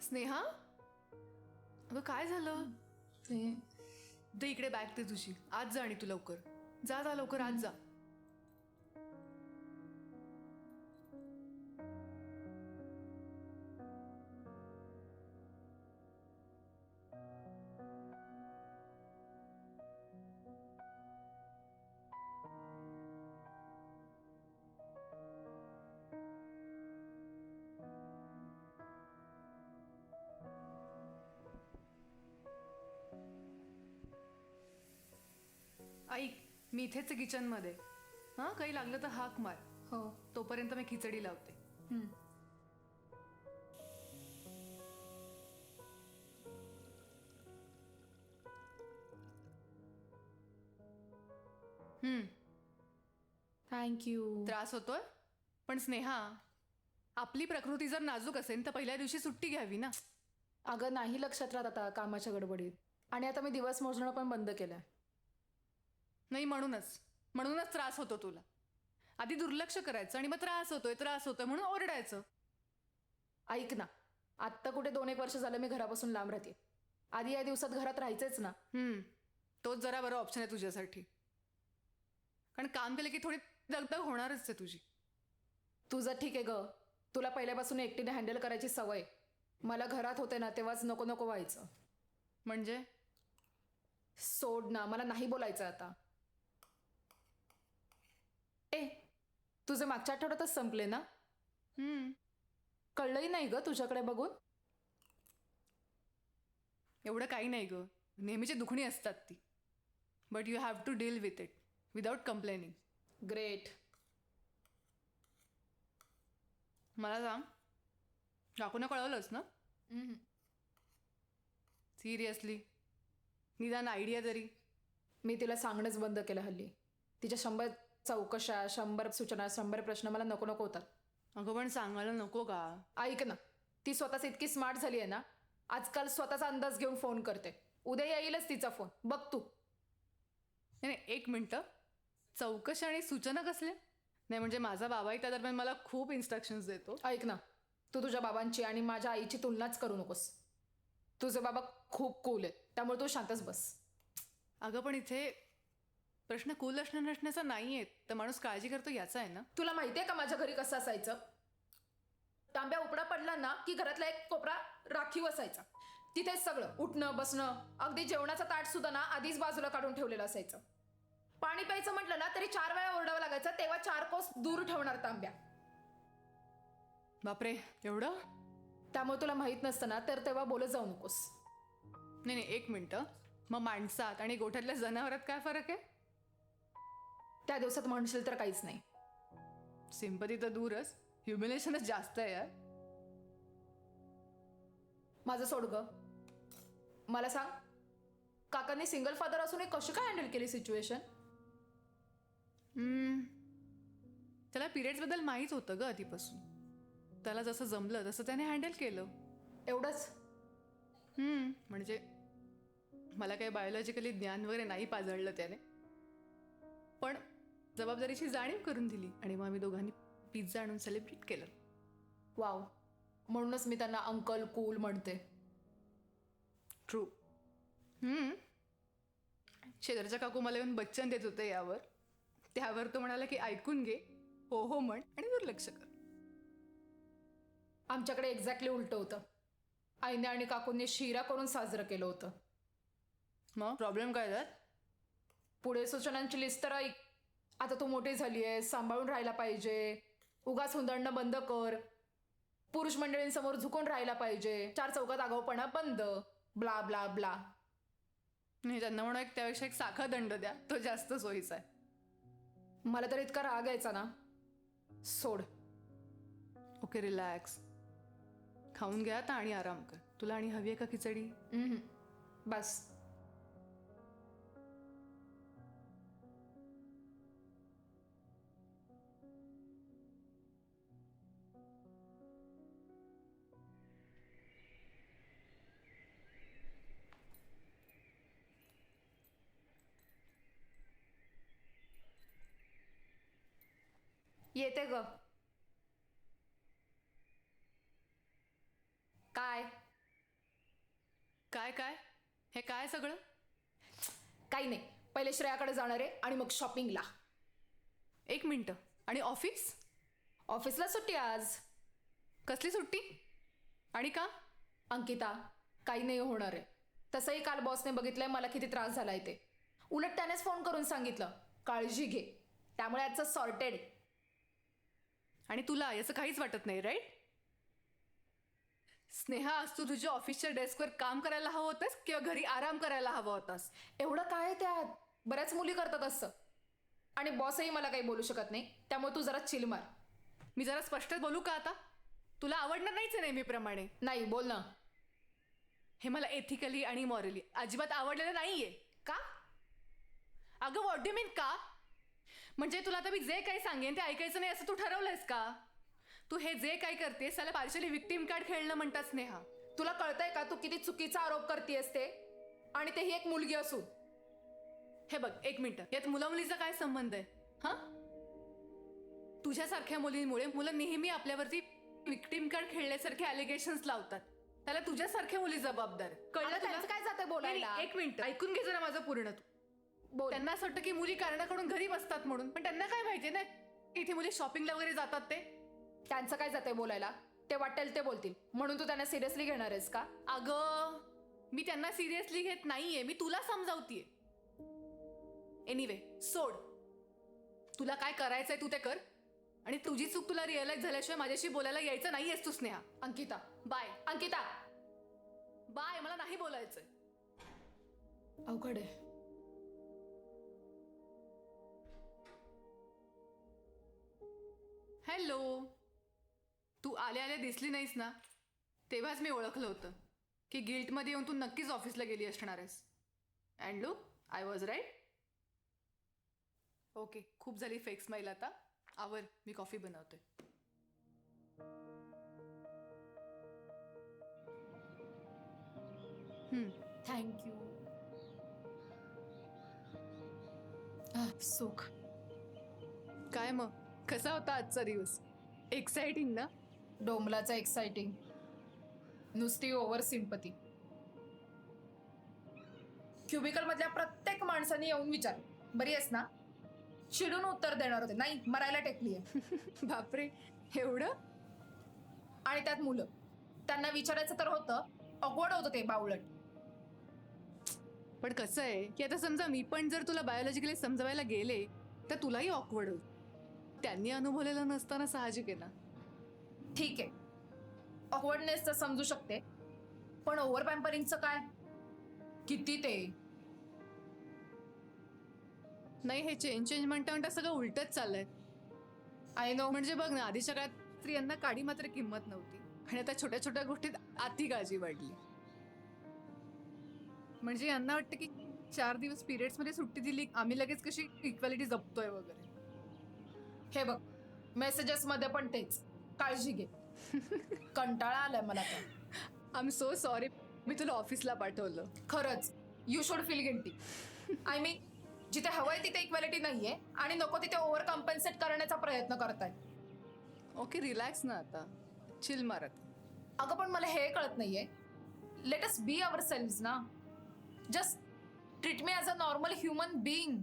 स्नेहा, अगं काय झालं? ते दे इकडे बॅग ते तुझी. आज जा आणि तू लवकर जा जा लवकर आज जा. ऐक, मी इथेच आहे किचनमध्ये. हां, काही लागलं तर हाक मार. हो. तोपर्यंत मी खिचडी लावते. हम्म. थँक्यू. त्रास होतोय? पण स्नेहा, आपली प्रकृती जर नाजूक असेल तर पहिल्या दिवशी सुट्टी घ्यावी ना. अगं नाही लक्षात राहत आता कामाच्या गडबडीत. आणि आता मी दिवस मोजणं पण बंद केलंय. नाही, म्हणूनच त्रास होतो तुला. आधी दुर्लक्ष करायचं आणि मग त्रास होतोय म्हणून ओरडायचं. ऐक ना, आत्ता कुठे 2-1 वर्ष झालं मी घरापासून लांब राहते. आधी या दिवसात घरात राहायचंच ना. तोच जरा बरा ऑप्शन आहे तुझ्यासाठी. कारण काम केलं की थोडी दगदग होणारच आहे तुझी. तुझं ठीक आहे ग, तुला पहिल्यापासून एकटीने हँडल करायची सवय. मला घरात होते ना तेव्हाच नको नको व्हायचं. म्हणजे सोड ना, मला नाही बोलायचं आता. तुझे मागच्या आठवड्यातच संपले ना? कळलंही नाही ग तुझ्याकडे बघून. एवढं काही नाही ग, नेहमीची दुखणी असतात ती. But you have to deal with it without complaining. Great. मला सांग, काकूने कळवलंच ना? सिरियसली, निदान आयडिया तरी. मी तिला सांगणंच बंद केलं हल्ली. तिच्या 100 चौकशा, 100 सूचना, 100 प्रश्न मला नको नको होतात. अगं पण सांगायला नको का? ऐक ना, ती स्वतःच इतकी स्मार्ट झाली आहे ना, आजकाल स्वतःचा अंदाज घेऊन फोन करते. उद्या येईलच तिचा फोन, बघ तू. नाही, 1 मिनटं. चौकशी आणि सूचना कसल्या? नाही म्हणजे माझा बाबाही त्या दरम्यान मला खूप इन्स्ट्रक्शन्स देतो. ऐक ना, तू तुझ्या बाबांची आणि माझ्या आईची तुलनाच करू नकोस. तुझे बाबा खूप कूल आहेत, त्यामुळे तू शांतच बस. अगं पण इथे प्रश्न कूल असणं नसण्याचा नाही आहे, तर माणूस काळजी करतो याचा आहे ना. तुला माहितीये का माझ्या घरी कसं असायचं? तांब्या उपडा पडला ना की घरातला एक कोपरा राखीव असायचा. तिथेच सगळं उठणं बसणं, अगदी जेवणाचं ताट सुद्धा ना आधीच बाजूला काढून ठेवलेलं असायचं. पाणी प्यायचं म्हटलं ना तरी 4 वेळा ओरडावं लागायचं, तेव्हा 4 कोस दूर ठेवणार तांब्या. बापरे, एवढं? त्यामुळे तुला माहित नसतं ना तर तेव्हा बोलत जाऊ नकोस. नाही, 1 मिनटं. मग माणसात आणि गोठ्यातल्या जनावरात काय फरक आहे? त्या दिवसात म्हणशील तर काहीच नाही. सिंपती तर दूरच, ह्युमिलेशनच जास्त आहे यार. माझं सोड ग. मला सांग, काकांनी सिंगल फादर असून कशी काय हँडल केली सिच्युएशन? त्याला पिरियड्सबद्दल माहीत होतं ग आधीपासून. त्याला जसं जमलं तसं त्याने हँडल केलं. एवढंच? म्हणजे मला काही बायोलॉजिकली ज्ञान वगैरे नाही पाजळलं त्याने, पण जबाबदारीची जाणीव करून दिली आणि मग आम्ही दोघांनी पिझ्झा आणून सेलिब्रेट केलं. वाव, म्हणूनच मी त्यांना अंकल कूल म्हणते. ट्रू. शेजारच्या काकू मला येऊन बच्चन देत होते यावर. त्यावर तो म्हणाला की ऐकून घे, हो हो म्हण आणि दुर्लक्ष कर. आमच्याकडे एक्झॅक्टली उलटं होतं. आईने आणि काकूंनी शिरा करून साजरं केलं होतं. मग प्रॉब्लेम काय त्यात? पुढे सूचनांची लिस्ट तर ऐक. आता तू मोठी झाली आहे, सांभाळून राहायला पाहिजे, उगाच हुंदडणं बंद कर, पुरुष मंडळींसमोर झुकून राहायला पाहिजे, 4 चौकात आगाऊपणा बंद, ब्ला ब्ला ब्ला. नाही, त्यांना म्हणून त्यापेक्षा एक साखा दंड द्या, तो जास्त सोयीचा आहे. मला तर इतका राग यायचा ना. सोड. Okay, relax. खाऊन घ्या आता आणि आराम कर. तुला आणि हवी आहे का खिचडी? बस. येते ग. काय काय काय हे काय सगळं? काही नाही, पहिले श्रेयाकडे जाणार आहे आणि मग शॉपिंगला. एक मिनटं. आणि ऑफिस? ऑफिसला सुट्टी आज. कसली सुट्टी? आणि का? अंकिता, काही नाही होणार आहे. तसंही काल बॉसने बघितलंय मला किती त्रास झालाय ते. उलट त्यानेच फोन करून सांगितलं काळजी घे, त्यामुळे आजचं सॉर्टेड. आणि तुला याचं काहीच वाटत नाही, राईट? स्नेहा, आज तू तुझ्या ऑफिसच्या डेस्कवर काम करायला हवं होतंस किंवा घरी आराम करायला हवा होतास? एवढं काय आहे त्यात? बऱ्याच मुली करतात असं. आणि बॉसही मला काही बोलू शकत नाही, त्यामुळे तू जरा चिल मार. मी जरा स्पष्ट बोलू का आता? तुला आवडणार नाहीच आहे नेहमीप्रमाणे. नाही, बोल ना. हे मला एथिकली आणि मॉरली अजिबात आवडलेलं नाहीये. का? अगं, व्हॉट डू मीन का? म्हणजे तुला आता मी जे काही सांगेन ते ऐकायचं नाही असं तू ठरवलंयस का? तू हे जे काही करतेस त्याला पार्शली विक्टीम कार्ड खेळणं म्हणतात स्नेहा. तुला कळतंय का तू किती चुकीचा आरोप करतेस ते? आणि तेही एक मुलगी असून. हे बघ, एक मिनिट, यात मुला मुलीचा काय संबंध आहे? हा, तुझ्यासारख्या मुलींमुळे मुलं नेहमी आपल्यावरती विक्टीम कार्ड खेळण्यासारखे अलिगेशन्स लावतात. त्याला तुझ्यासारख्या मुली जबाबदार आहेत. कळलं अगं, तुला? त्यांचं काय जातंय नाही, बोलायला? नाही, एक मिनिट ऐकून घे जरा माझं पूर्ण. तू बोल. त्यांना असं वाटतं की मुली कारणाकडून घरी बसतात म्हणून, पण त्यांना काय माहितीये ना की इथे मुली शॉपिंगला वगैरे जातात ते. त्यांचं काय जातंय बोलायला? ते वाटेल ते बोलतील म्हणून तू त्यांना सिरियसली घेणार आहेस का? अगं, मी त्यांना सिरियसली घेत नाहीये, मी तुला समजावतीये. एनिवे, सोड. तुला काय करायचंय तू ते कर. आणि तुझी चूक तुला रिअलाइज झाल्याशिवाय माझ्याशी बोलायला यायचं नाहीयेस तू स्नेहा. अंकिता, बाय. अंकिता. बाय, मला नाही बोलायचंय. अवघड आहे. हॅलो. तू आल्या आल्या दिसली नाहीस ना, तेव्हाच मी ओळखलं होतं की गिल्टमध्ये येऊन तू नक्कीच ऑफिसला गेली असणार आहेस. And look, I was right. Okay, खूप झाली फेक स्माईल. आता आवर, मी कॉफी बनवते. थँक्यू. सुख. काय मग, कसा होता आजचा दिवस? एक्साइटिंग ना? डोंबलाचा एक्साइटिंग. नुसती ओव्हर सिंपती. क्युबिकल मधल्या प्रत्येक माणसाने येऊन विचार, बरी आहेस ना? चिडून उत्तर देणार होते, नाही मरायला टेकली आहे. बापरे, एवढं? आणि त्यात मुलं. त्यांना विचारायचं तर होतं, ऑकवर्ड होतं ते बावळट. पण कसं आहे की आता समजा मी पण जर तुला बायोलॉजिकली समजवायला गेले तर तुलाही ऑकवर्ड होईल. त्यांनी अनुभवलेलं नसताना साहजिक आहे ना. ठीक आहे, ऑकवर्डनेस तर समजू शकते, पण ओव्हर पॅम्परिंगचं काय? किती ते? नाही, हे चेंज म्हणता म्हणता सगळं उलटच चाललंय. I know. म्हणजे बघ ना, आधीच्या काळात स्त्रियांना काडी मात्र किंमत नव्हती आणि आता छोट्या छोट्या गोष्टीत अति काळजी वाढली. म्हणजे यांना वाटतं की 4 दिवस पिरियड्स मध्ये सुट्टी दिली आम्ही लगेच कशी इक्वॅलिटी जपतोय वगैरे. हे बघ, मेसेजेस मध्ये पण तेच, काळजी घे. कंटाळा आलाय मला तर. आय एम सो सॉरी, मी तुला ऑफिसला पाठवलं. खरंच, you should feel guilty. I mean, जिथे हवंय तिथे इक्वॅलिटी नाहीये आणि नको तिथे ओव्हर कम्पेन्सेट करण्याचा प्रयत्न करताय. ओके, रिलॅक्स ना आता, चिल मारत. अगं, पण मला हे कळत नाहीये, let us be ourselves ना. Just treat me as a normal human being.